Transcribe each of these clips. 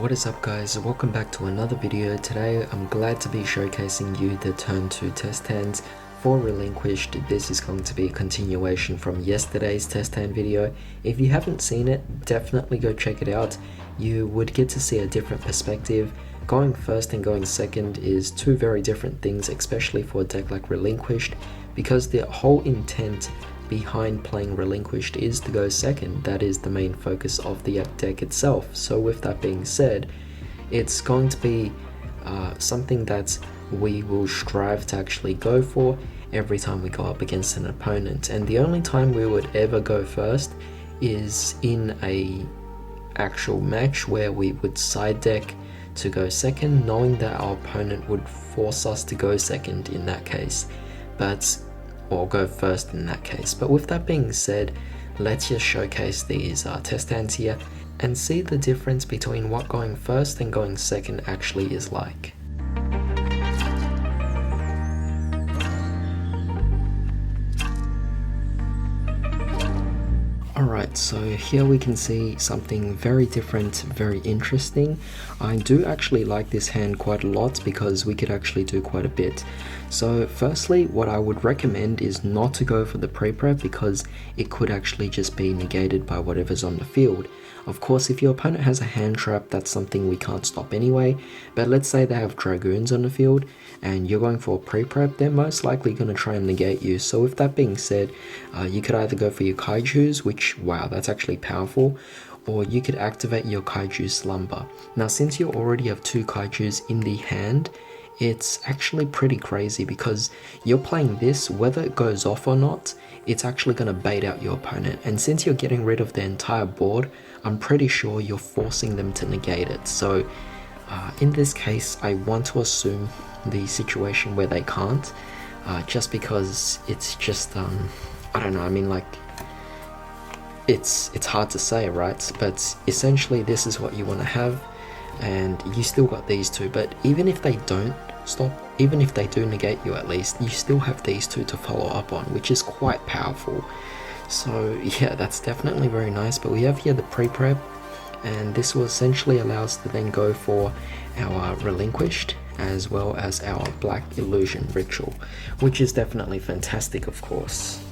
What is up guys, welcome back to another video. Today I'm glad to be showcasing you the turn 2 test hands for Relinquished. This is going to be a continuation from yesterday's test hand video. If you haven't seen it, definitely go check it out. You would get to see a different perspective. Going first and going second is two very different things, especially for a deck like Relinquished, because the whole intent behind playing Relinquished is to go second. That is the main focus of the deck itself. So with that being said, it's going to be something that we will strive to actually go for every time we go up against an opponent. And the only time we would ever go first is in a actual match where we would side deck to go second, knowing that our opponent would force us to go second in that case, or go first in that case. But with that being said, let's just showcase these test hands here and see the difference between what going first and going second actually is like. Alright, so here we can see something very different, very interesting. I do actually like this hand quite a lot because we could actually do quite a bit. So firstly, what I would recommend is not to go for the pre-prep because it could actually just be negated by whatever's on the field. Of course, if your opponent has a hand trap, that's something we can't stop anyway, but let's say they have dragoons on the field and you're going for a pre-prep, they're most likely going to try and negate you. So with that being said, you could either go for your kaijus, which, wow, that's actually powerful, or you could activate your kaiju slumber. Now since you already have two kaijus in the hand, it's actually pretty crazy because you're playing this, whether it goes off or not, it's actually going to bait out your opponent. And since you're getting rid of the entire board, I'm pretty sure you're forcing them to negate it. So in this case, I want to assume the situation where they can't, just because it's just, I don't know, I mean, like, it's hard to say, right? But essentially this is what you want to have, and you still got these two. But even if they don't stop, even if they do negate you, at least you still have these two to follow up on, which is quite powerful. So yeah, that's definitely very nice. But we have here the pre-prep, and this will essentially allow us to then go for our Relinquished as well as our Black Illusion Ritual, which is definitely fantastic, of course.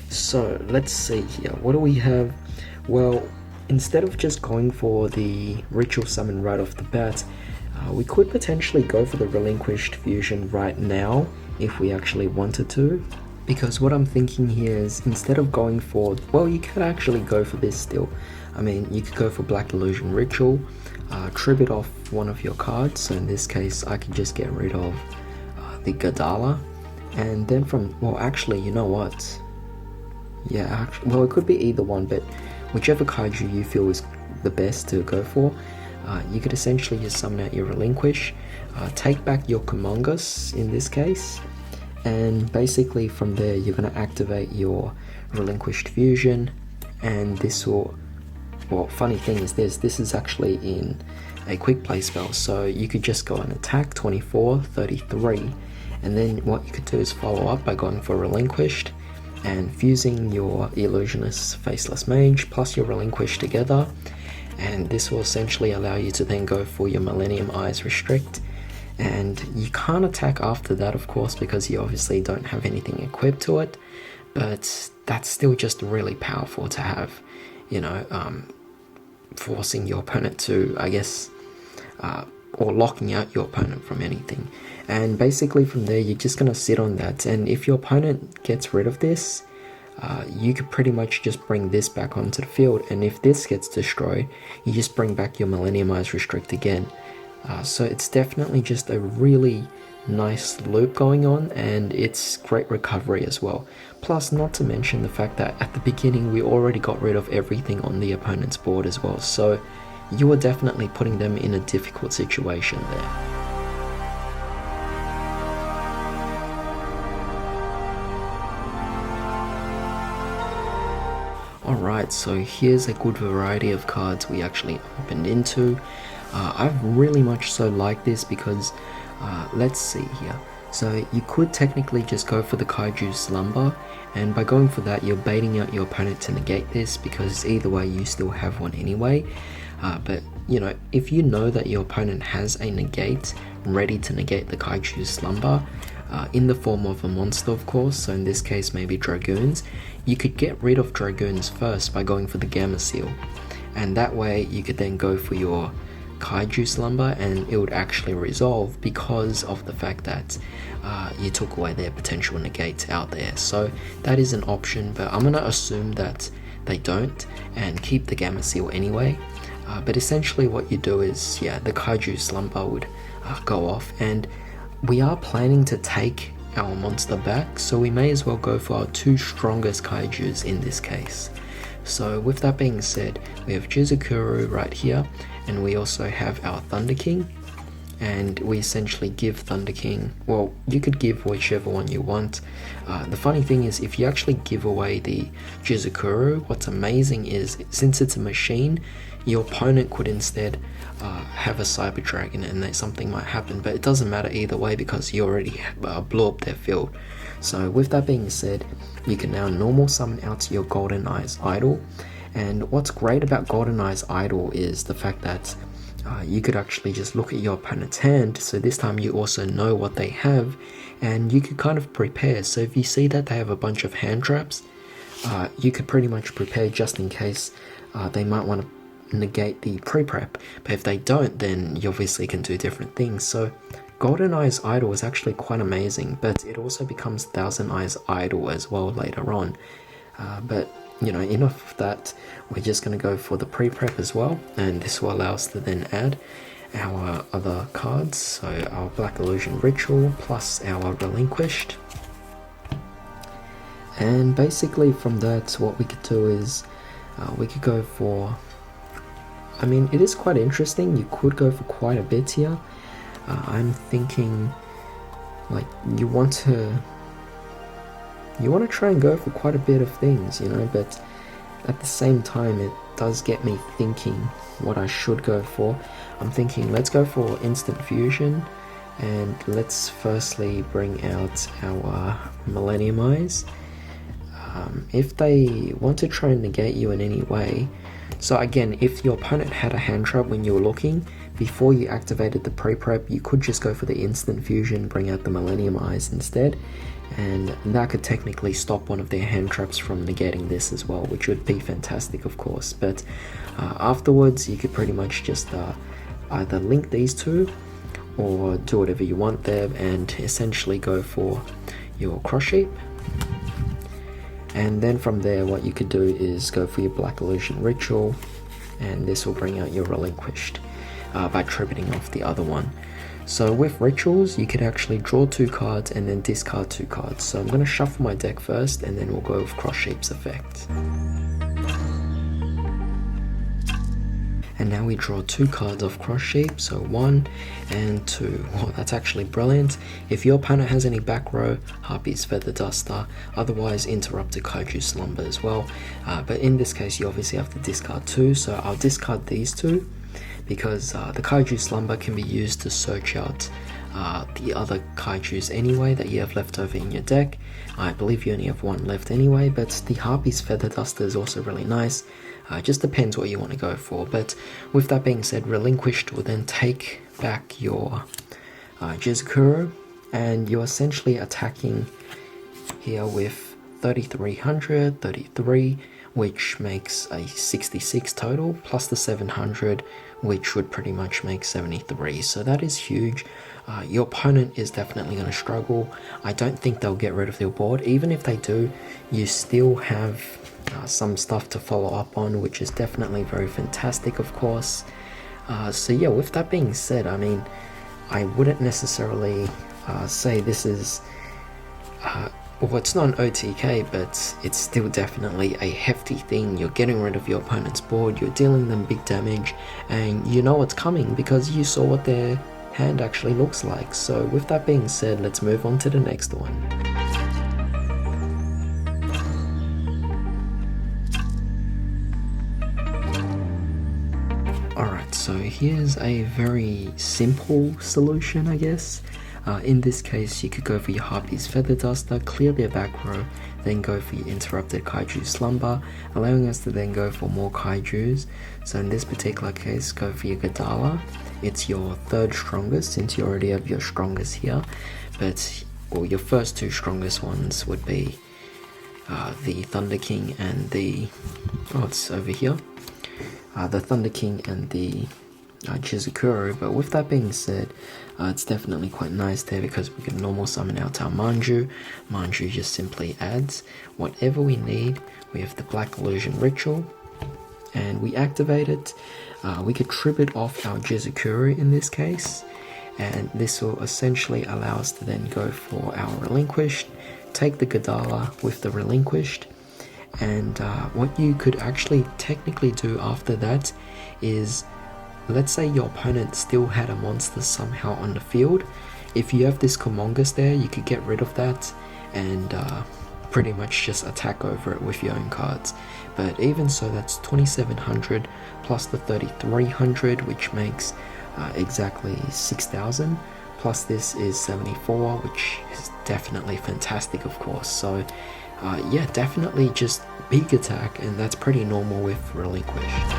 So let's see here, what do we have? Well, instead of just going for the Ritual Summon right off the bat, we could potentially go for the Relinquished Fusion right now if we actually wanted to. Because what I'm thinking here is, instead of going for, well, you could actually go for this still. I mean, you could go for Black Illusion Ritual, tribute off one of your cards. So in this case, I could just get rid of the Gadala. And then from, well, actually, you know what? Yeah, well, it could be either one, but whichever kaiju you feel is the best to go for, you could essentially just summon out your Relinquish, take back your Kumongus in this case, and basically from there you're going to activate your Relinquished Fusion, and this will, well, funny thing is this is actually in a quick play spell, so you could just go and attack 24, 33, and then what you could do is follow up by going for Relinquished and fusing your Illusionist Faceless Mage plus your Relinquish together, and this will essentially allow you to then go for your Millennium Eyes Restrict. And you can't attack after that, of course, because you obviously don't have anything equipped to it, but that's still just really powerful to have, you know, forcing your opponent to, I guess, or locking out your opponent from anything. And basically from there you're just going to sit on that, and if your opponent gets rid of this, you could pretty much just bring this back onto the field, and if this gets destroyed, you just bring back your Millennium Eyes Restrict again. So it's definitely just a really nice loop going on, and it's great recovery as well. Plus, not to mention the fact that at the beginning we already got rid of everything on the opponent's board as well, so you are definitely putting them in a difficult situation there. Alright, so here's a good variety of cards we actually opened into. I've really much so liked this because, let's see here. So you could technically just go for the Kaiju Slumber, and by going for that you're baiting out your opponent to negate this, because either way you still have one anyway. But you know, if you know that your opponent has a negate ready to negate the Kaiju Slumber, in the form of a monster of course, so in this case maybe Dragoons, you could get rid of Dragoons first by going for the Gamma Seal, and that way you could then go for your Kaiju Slumber and it would actually resolve because of the fact that you took away their potential negate out there. So that is an option, but I'm going to assume that they don't and keep the Gamma Seal anyway. But essentially what you do is, yeah, the Kaiju Slumber would go off, and we are planning to take our monster back, so we may as well go for our two strongest Kaijus in this case. So with that being said, we have Jizukuru right here, and we also have our Thunder King, and we essentially give Thunder King, well, you could give whichever one you want. The funny thing is, if you actually give away the Jizukuru, what's amazing is, since it's a machine, your opponent could instead have a Cyber Dragon and that something might happen, but it doesn't matter either way because you already blew up their field. So with that being said, you can now normal summon out your Golden Eyes Idol, and what's great about Golden Eyes Idol is the fact that you could actually just look at your opponent's hand, so this time you also know what they have and you could kind of prepare. So if you see that they have a bunch of hand traps, you could pretty much prepare just in case they might want to negate the pre-prep, but if they don't, then you obviously can do different things. So Golden Eyes Idol is actually quite amazing, but it also becomes Thousand Eyes Idol as well later on. But you know, enough of that, we're just going to go for the pre-prep as well, and this will allow us to then add our other cards, so our Black Illusion Ritual plus our Relinquished. And basically from that, what we could do is we could go for, I mean, it is quite interesting, you could go for quite a bit here. I'm thinking, like, you want to try and go for quite a bit of things, you know, but at the same time it does get me thinking what I should go for. I'm thinking, let's go for Instant Fusion, and let's firstly bring out our Millennium Eyes. If they want to try and negate you in any way, so again, if your opponent had a hand trap when you were looking, before you activated the pre-prep, you could just go for the Instant Fusion, bring out the Millennium Eyes instead, and that could technically stop one of their hand traps from negating this as well, which would be fantastic of course. But afterwards you could pretty much just either link these two or do whatever you want there and essentially go for your Cross Sheep. And then from there what you could do is go for your Black Illusion Ritual, and this will bring out your Relinquished by tributing off the other one. So with rituals, you could actually draw 2 cards and then discard 2 cards. So I'm going to shuffle my deck first, and then we'll go with Cross Sheep's effect. And now we draw 2 cards of Cross Sheep, so 1 and 2. Oh, that's actually brilliant. If your opponent has any back row, Harpy's Feather Duster, otherwise Interrupted Kaiju Slumber as well. But in this case, you obviously have to discard 2, so I'll discard these 2. Because the Kaiju Slumber can be used to search out the other Kaijus anyway that you have left over in your deck. I believe you only have 1 left anyway, but the Harpy's Feather Duster is also really nice. It just depends what you want to go for. But with that being said, Relinquished will then take back your Jizukuru, and you're essentially attacking here with 3300, 33, which makes a 66 total, plus the 700, which would pretty much make 73. So that is huge. Your opponent is definitely going to struggle. I don't think they'll get rid of their board. Even if they do, you still have some stuff to follow up on, which is definitely very fantastic, of course. So yeah, with that being said, I mean, I wouldn't necessarily say this is well, it's not an OTK, but it's still definitely a hefty thing. You're getting rid of your opponent's board, you're dealing them big damage, and you know what's coming because you saw what their hand actually looks like. So with that being said, let's move on to the next one. Alright, so here's a very simple solution, I guess. In this case, you could go for your Harpy's Feather Duster, clear their back row, then go for your Interrupted Kaiju Slumber, allowing us to then go for more Kaijus. So in this particular case, go for your Godala. It's your third strongest, since you already have your strongest here, but well, your first two strongest ones would be the Thunder King and the, oh, it's over here, the Thunder King and the Chizukuru. But with that being said, it's definitely quite nice there because we can normal summon out our Manju. Manju just simply adds whatever we need. We have the Black Illusion Ritual, and we activate it. We could trip it off our Chizukuru in this case, and this will essentially allow us to then go for our Relinquished, take the Godala with the Relinquished, and what you could actually technically do after that is, let's say your opponent still had a monster somehow on the field. If you have this Kumongus there, you could get rid of that and pretty much just attack over it with your own cards. But even so, that's 2700 plus the 3300, which makes exactly 6000, plus this is 74, which is definitely fantastic, of course. So yeah, definitely just big attack, and that's pretty normal with Relinquished.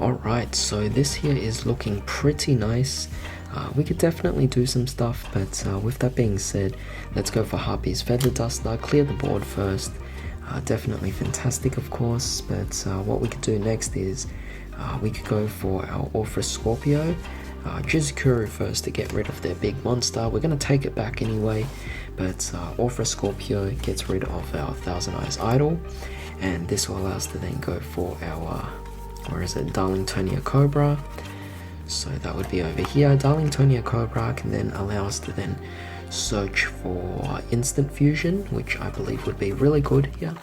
Alright, so this here is looking pretty nice. We could definitely do some stuff, but with that being said, let's go for Harpy's Feather Duster, clear the board first. Definitely fantastic, of course, but what we could do next is we could go for our Orpheus Scorpio, Chizukuru first to get rid of their big monster. We're going to take it back anyway, but Orpheus Scorpio gets rid of our Thousand Eyes Idol, and this will allow us to then go for our Darlingtonia Cobra. So that would be over here. Darlingtonia Cobra can then allow us to then search for Instant Fusion, which I believe would be really good here.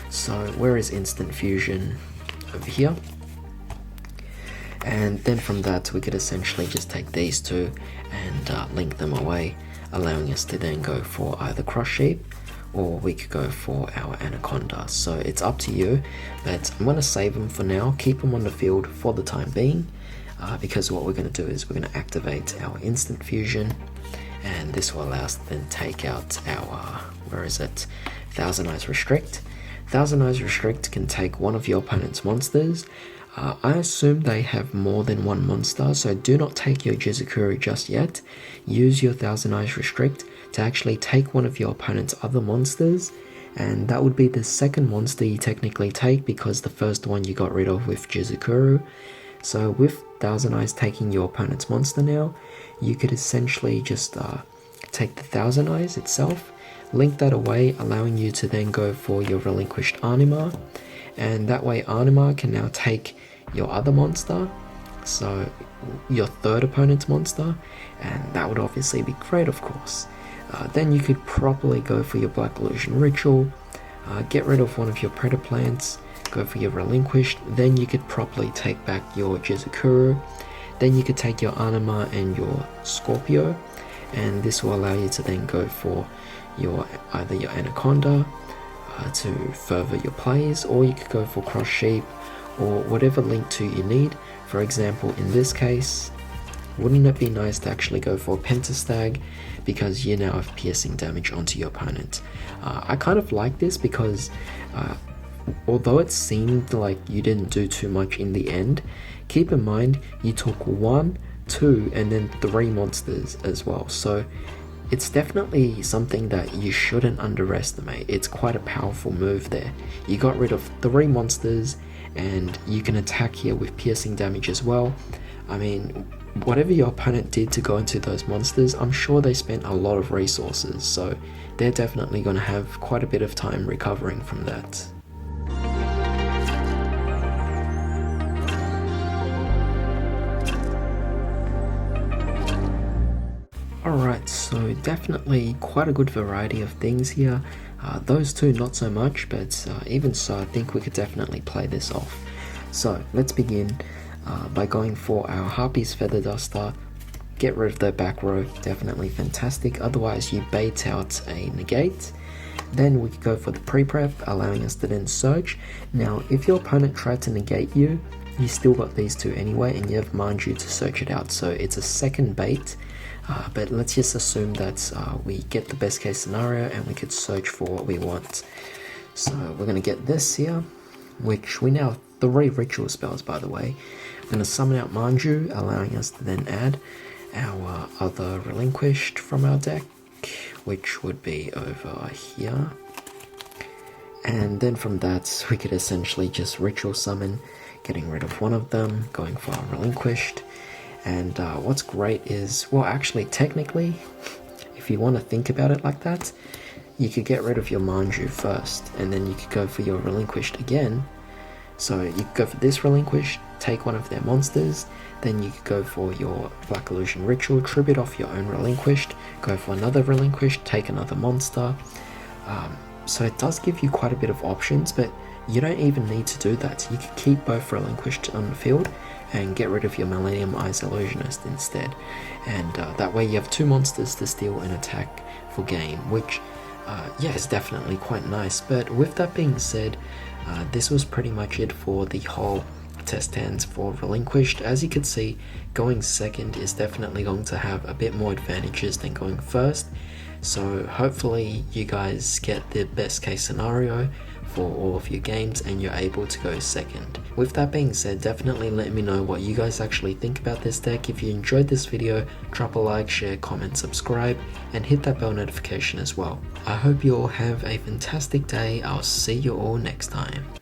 So where is Instant Fusion? Over here. And then from that we could essentially just take these two and link them away, allowing us to then go for either Cross Sheep, or we could go for our Anaconda. So it's up to you, but I'm going to save them for now, keep them on the field for the time being, because what we're going to do is we're going to activate our Instant Fusion, and this will allow us to then take out our, Thousand Eyes Restrict. Thousand Eyes Restrict can take one of your opponent's monsters. I assume they have more than one monster, so do not take your Chizukuru just yet. Use your Thousand Eyes Restrict to actually take one of your opponent's other monsters, and that would be the second monster you technically take, because the first one you got rid of with Chizukuru. So with Thousand Eyes taking your opponent's monster now, you could essentially just take the Thousand Eyes itself, link that away, allowing you to then go for your Relinquished Anima, and that way Anima can now take your other monster, so your third opponent's monster, and that would obviously be great, of course. Then you could properly go for your Black Illusion Ritual, get rid of one of your Predator Plants, go for your Relinquished, then you could properly take back your Chizukuru, then you could take your Anima and your Scorpio, and this will allow you to then go for either your Anaconda to further your plays, or you could go for Cross Sheep, or whatever link 2 you need. For example, in this case, wouldn't it be nice to actually go for Pentastag, because you now have piercing damage onto your opponent. I kind of like this because although it seemed like you didn't do too much in the end, keep in mind you took 1, 2 and then 3 monsters as well, so it's definitely something that you shouldn't underestimate. It's quite a powerful move there. You got rid of 3 monsters, and you can attack here with piercing damage as well. I mean, whatever your opponent did to go into those monsters, I'm sure they spent a lot of resources, so they're definitely going to have quite a bit of time recovering from that. Alright, so definitely quite a good variety of things here. Those two not so much, but even so I think we could definitely play this off. So let's begin by going for our Harpy's Feather Duster. Get rid of the back row, definitely fantastic, otherwise you bait out a negate. Then we could go for the pre-prep, allowing us to then search. Now if your opponent tried to negate you, you still got these two anyway, and you have Manju to search it out. So it's a second bait, but let's just assume that we get the best case scenario and we could search for what we want. So we're going to get this here, which we now have 3 ritual spells, by the way. I'm going to summon out Manju, allowing us to then add our other Relinquished from our deck, which would be over here. And then from that, we could essentially just ritual summon, getting rid of one of them, going for our Relinquished. And what's great is, well, actually, technically, if you want to think about it like that, you could get rid of your Manju first, and then you could go for your Relinquished again. So you could go for this Relinquished, take one of their monsters, then you could go for your Black Illusion Ritual, tribute off your own Relinquished, go for another Relinquished, take another monster. So it does give you quite a bit of options, but you don't even need to do that. You can keep both Relinquished on the field and get rid of your Millennium Eyes Illusionist instead. And that way you have 2 monsters to steal and attack for game, which yeah, is definitely quite nice. But with that being said, this was pretty much it for the whole test hands for Relinquished. As you can see, going second is definitely going to have a bit more advantages than going first. So hopefully you guys get the best case scenario for all of your games and you're able to go second. With that being said, definitely let me know what you guys actually think about this deck. If you enjoyed this video, drop a like, share, comment, subscribe, and hit that bell notification as well. I hope you all have a fantastic day. I'll see you all next time.